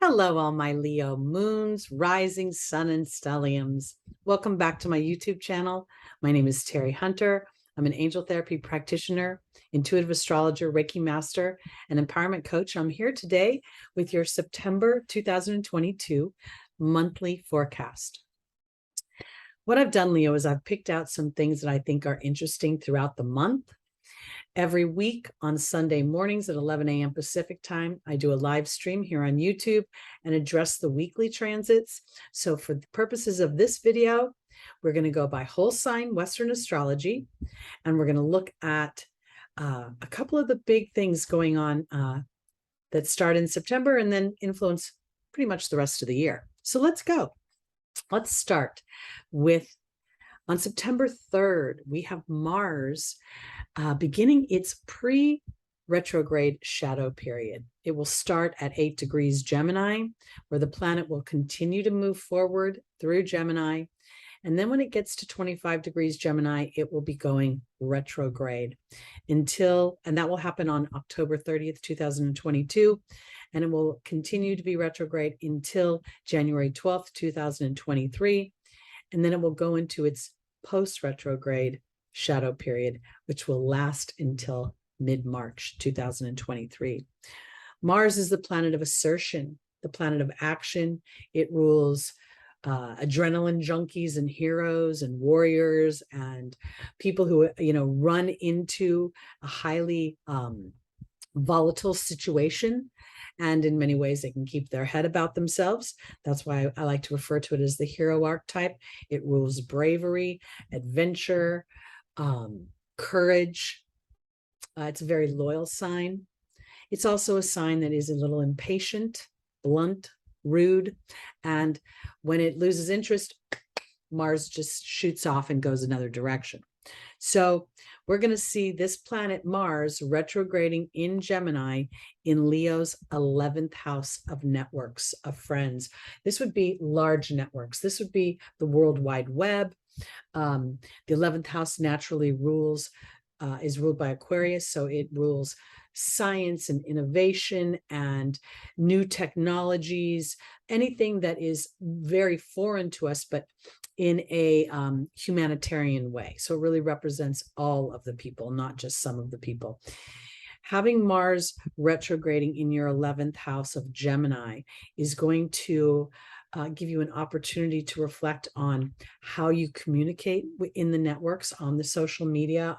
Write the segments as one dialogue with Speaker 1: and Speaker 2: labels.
Speaker 1: Hello, all my Leo moons, rising sun, and stelliums. Welcome back to my YouTube channel. My name is Teri Hunter. I'm an angel therapy practitioner, intuitive astrologer, Reiki master, and empowerment coach. I'm here today with your September 2022 monthly forecast. What I've done, Leo, is I've picked out some things that I think are interesting throughout the month. Every week on Sunday mornings at 11 a.m. Pacific time, I do a live stream here on YouTube and address the weekly transits. So for the purposes of this video, we're going to go by whole sign Western astrology, and we're going to look at a couple of the big things going on that start in September and then influence pretty much the rest of the year. So let's go. Let's start with, on September 3rd, we have Mars beginning its pre-retrograde shadow period. It will start at 8 degrees Gemini, where the planet will continue to move forward through Gemini. And then when it gets to 25 degrees Gemini, it will be going retrograde and that will happen on October 30th, 2022. And it will continue to be retrograde until January 12th, 2023. And then it will go into its post-retrograde shadow period, which will last until mid-March 2023. Mars is the planet of assertion, the planet of action. It rules adrenaline junkies and heroes and warriors and people who, run into a highly volatile situation. And in many ways, they can keep their head about themselves. That's why I like to refer to it as the hero archetype. It rules bravery, adventure, courage. It's a very loyal sign. It's also a sign that is a little impatient, blunt, rude. And when it loses interest, Mars just shoots off and goes another direction. So we're going to see this planet Mars retrograding in Gemini in Leo's 11th house of networks, of friends. This would be large networks. This would be the World Wide Web. The 11th house naturally is ruled by Aquarius. So it rules science and innovation and new technologies, anything that is very foreign to us, but in a humanitarian way. So it really represents all of the people, not just some of the people. Having Mars retrograding in your 11th house of Gemini is going to give you an opportunity to reflect on how you communicate in the networks, on the social media,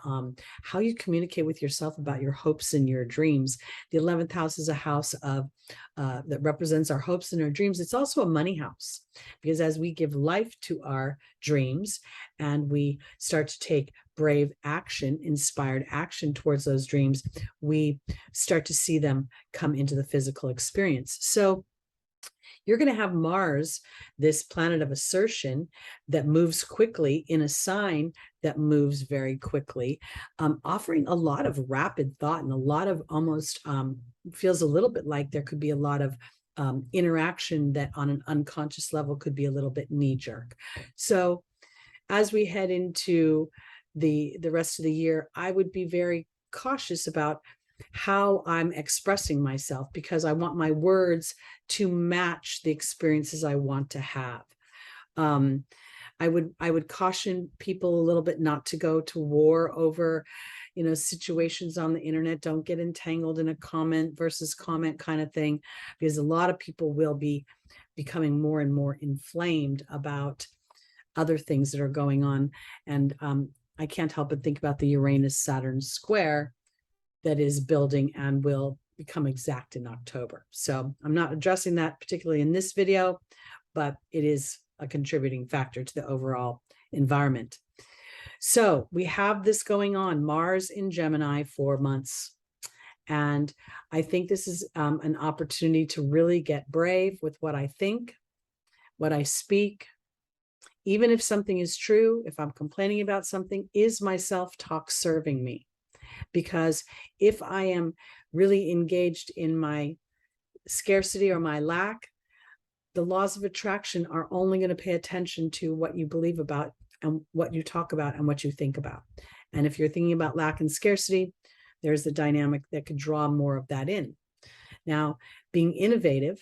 Speaker 1: how you communicate with yourself about your hopes and your dreams. The 11th house is a house of that represents our hopes and our dreams. It's also a money house, because as we give life to our dreams and we start to take brave action, inspired action towards those dreams, we start to see them come into the physical experience. So you're going to have Mars, this planet of assertion that moves quickly in a sign that moves very quickly, offering a lot of rapid thought and a lot of almost feels a little bit like there could be a lot of interaction that on an unconscious level could be a little bit knee-jerk. So as we head into the rest of the year, I would be very cautious about how I'm expressing myself, because I want my words to match the experiences I want to have. I would caution people a little bit not to go to war over, situations on the internet. Don't get entangled in a comment versus comment kind of thing, because a lot of people will be becoming more and more inflamed about other things that are going on. And I can't help but think about the Uranus-Saturn square that is building and will become exact in October. So I'm not addressing that particularly in this video, but it is a contributing factor to the overall environment. So we have this going on, Mars in Gemini, 4 months. And I think this is an opportunity to really get brave with what I think, what I speak. Even if something is true, if I'm complaining about something, is my self-talk serving me? Because if I am really engaged in my scarcity or my lack, the laws of attraction are only going to pay attention to what you believe about and what you talk about and what you think about. And if you're thinking about lack and scarcity, there's the dynamic that could draw more of that in. Now, being innovative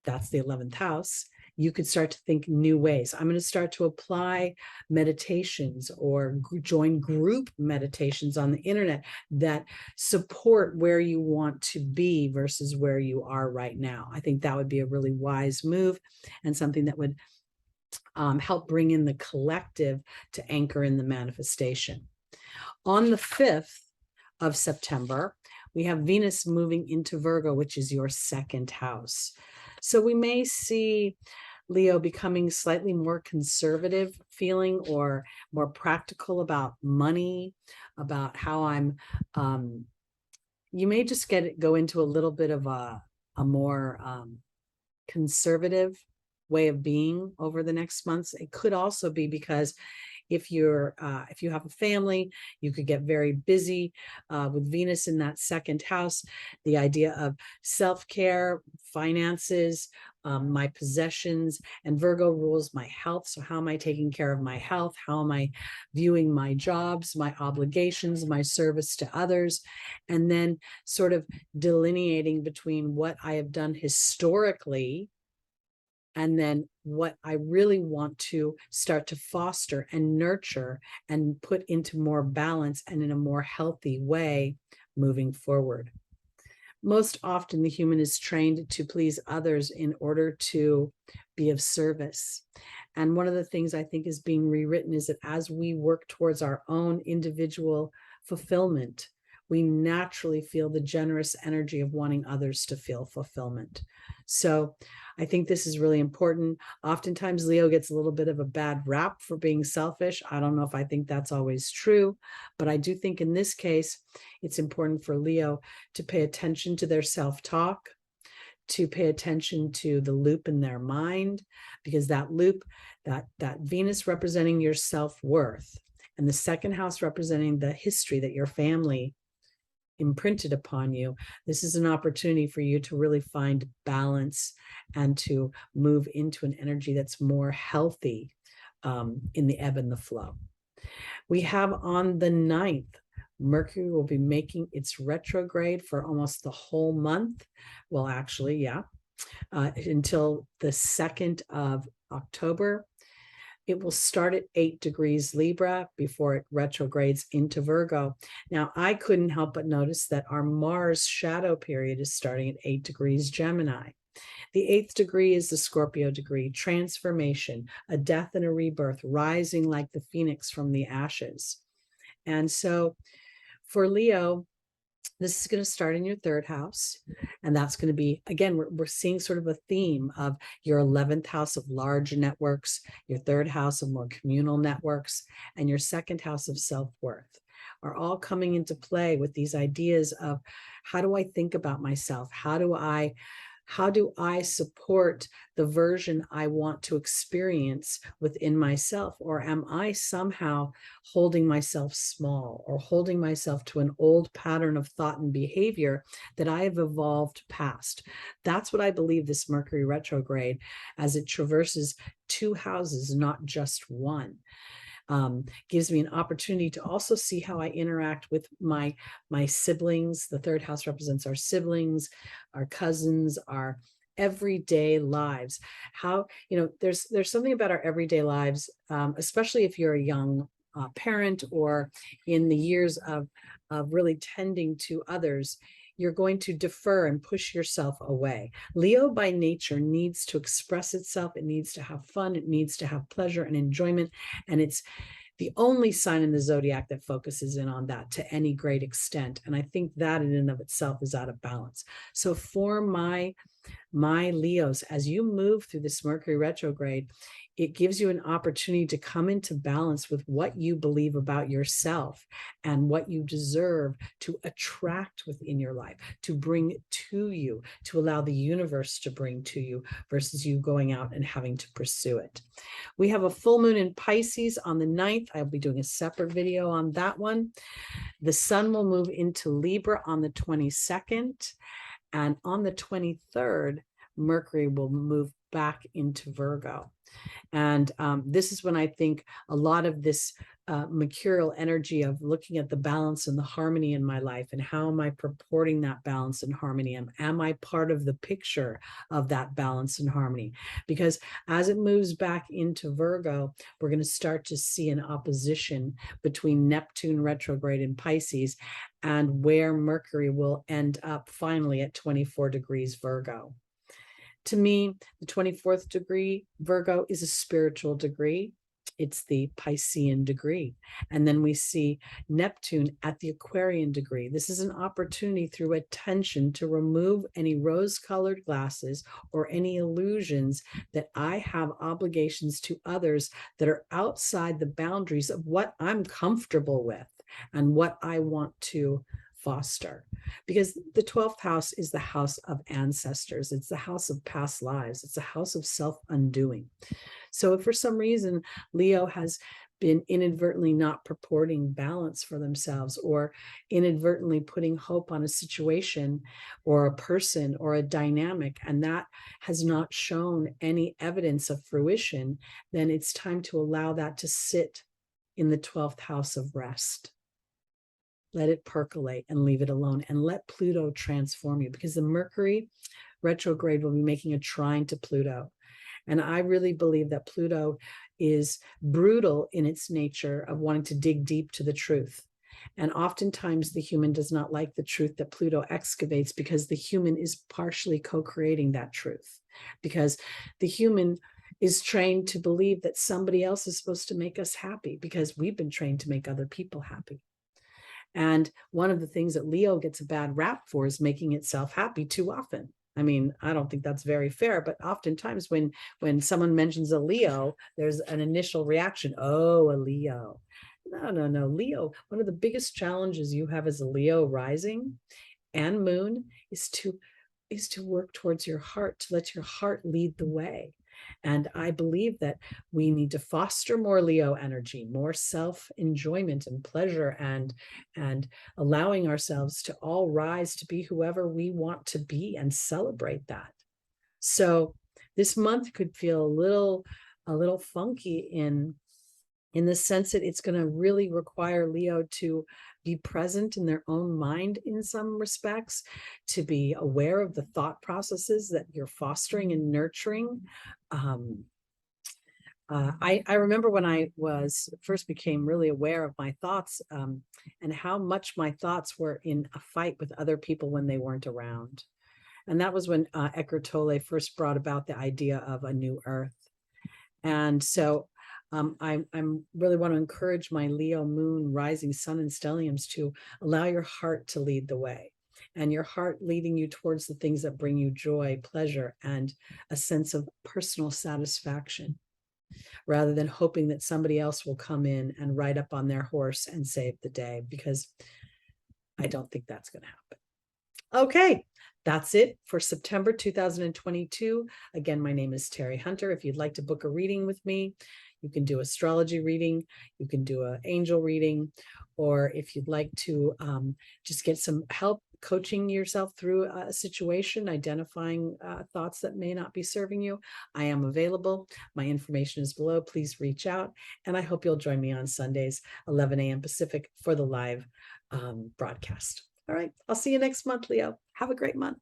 Speaker 1: that's the 11th house, you could start to think new ways. I'm going to start to apply meditations or join group meditations on the internet that support where you want to be versus where you are right now. I think that would be a really wise move and something that would help bring in the collective to anchor in the manifestation. On the 5th of September, we have Venus moving into Virgo, which is your second house. So we may see Leo becoming slightly more conservative feeling or more practical about money, about how I'm, you may just go into a little bit of a more conservative way of being over the next months. It could also be because if you have a family, you could get very busy with Venus in that second house. The idea of self-care, finances, my possessions, and Virgo rules my health. So how am I taking care of my health? How am I viewing my jobs, my obligations, my service to others? And then sort of delineating between what I have done historically and then what I really want to start to foster and nurture and put into more balance and in a more healthy way moving forward. Most often, the human is trained to please others in order to be of service. And one of the things I think is being rewritten is that as we work towards our own individual fulfillment, we naturally feel the generous energy of wanting others to feel fulfillment. So I think this is really important. Oftentimes, Leo gets a little bit of a bad rap for being selfish. I don't know if I think that's always true, but I do think in this case, it's important for Leo to pay attention to their self-talk, to pay attention to the loop in their mind, because that loop, that Venus representing your self-worth, and the second house representing the history that your family imprinted upon you, this is an opportunity for you to really find balance and to move into an energy that's more healthy in the ebb and the flow. We have on the 9th, Mercury will be making its retrograde for almost the whole month. Well, actually, yeah, until the 2nd of October. It will start at 8 degrees Libra before it retrogrades into Virgo. Now, I couldn't help but notice that our Mars shadow period is starting at 8 degrees Gemini. The 8th degree is the Scorpio degree, transformation, a death and a rebirth, rising like the phoenix from the ashes. And so for Leo, this is going to start in your 3rd house. And that's going to be, again, we're seeing sort of a theme of your 11th house of large networks, your 3rd house of more communal networks, and your 2nd house of self-worth are all coming into play with these ideas of how do I think about myself? How do I support the version I want to experience within myself? Or am I somehow holding myself small or holding myself to an old pattern of thought and behavior that I have evolved past? That's what I believe this Mercury retrograde, as it traverses 2 houses, not just one. Gives me an opportunity to also see how I interact with my siblings. The 3rd house represents our siblings, our cousins, our everyday lives. How, there's something about our everyday lives, especially if you're a young parent or in the years of really tending to others. You're going to defer and push yourself away. Leo by nature needs to express itself. It needs to have fun. It needs to have pleasure and enjoyment. And it's the only sign in the zodiac that focuses in on that to any great extent. And I think that in and of itself is out of balance. So for my Leos, as you move through this Mercury retrograde, it gives you an opportunity to come into balance with what you believe about yourself and what you deserve to attract within your life, to bring to you, to allow the universe to bring to you versus you going out and having to pursue it. We have a full moon in Pisces on the 9th. I'll be doing a separate video on that one. The sun will move into Libra on the 22nd. And on the 23rd, Mercury will move back into Virgo. And this is when I think a lot of this mercurial energy of looking at the balance and the harmony in my life, and how am I purporting that balance and harmony? Am I part of the picture of that balance and harmony? Because as it moves back into Virgo, we're going to start to see an opposition between Neptune retrograde in Pisces and where Mercury will end up finally at 24 degrees Virgo. To me, the 24th degree Virgo is a spiritual degree. It's the Piscean degree. And then we see Neptune at the Aquarian degree. This is an opportunity through attention to remove any rose-colored glasses or any illusions that I have obligations to others that are outside the boundaries of what I'm comfortable with and what I want to foster. Because the 12th house is the house of ancestors. It's the house of past lives. It's a house of self-undoing. So if for some reason Leo has been inadvertently not purporting balance for themselves, or inadvertently putting hope on a situation or a person or a dynamic, and that has not shown any evidence of fruition, then it's time to allow that to sit in the 12th house of rest. Let it percolate and leave it alone, and let Pluto transform you, because the Mercury retrograde will be making a trine to Pluto. And I really believe that Pluto is brutal in its nature of wanting to dig deep to the truth. And oftentimes the human does not like the truth that Pluto excavates, because the human is partially co-creating that truth, because the human is trained to believe that somebody else is supposed to make us happy, because we've been trained to make other people happy. And one of the things that Leo gets a bad rap for is making itself happy too often. I mean, I don't think that's very fair, but oftentimes when someone mentions a Leo, there's an initial reaction. Oh, a Leo. No. Leo, one of the biggest challenges you have as a Leo rising and moon is to work towards your heart, to let your heart lead the way. And I believe that we need to foster more Leo energy, more self-enjoyment and pleasure, and allowing ourselves to all rise to be whoever we want to be and celebrate that. So this month could feel a little funky in the sense that it's going to really require Leo to be present in their own mind in some respects, to be aware of the thought processes that you're fostering and nurturing. I remember when I first became really aware of my thoughts, and how much my thoughts were in a fight with other people when they weren't around. And that was when Eckhart Tolle first brought about the idea of a new earth. And so I really want to encourage my Leo moon, rising sun, and stelliums to allow your heart to lead the way, and your heart leading you towards the things that bring you joy, pleasure, and a sense of personal satisfaction, rather than hoping that somebody else will come in and ride up on their horse and save the day, because I don't think that's going to happen. Okay. That's it for September 2022. Again, my name is Teri Hunter. If you'd like to book a reading with me, you can do astrology reading, you can do an angel reading, or if you'd like to just get some help coaching yourself through a situation, identifying thoughts that may not be serving you, I am available. My information is below. Please reach out. And I hope you'll join me on Sundays, 11 a.m. Pacific, for the live broadcast. All right. I'll see you next month, Leo. Have a great month.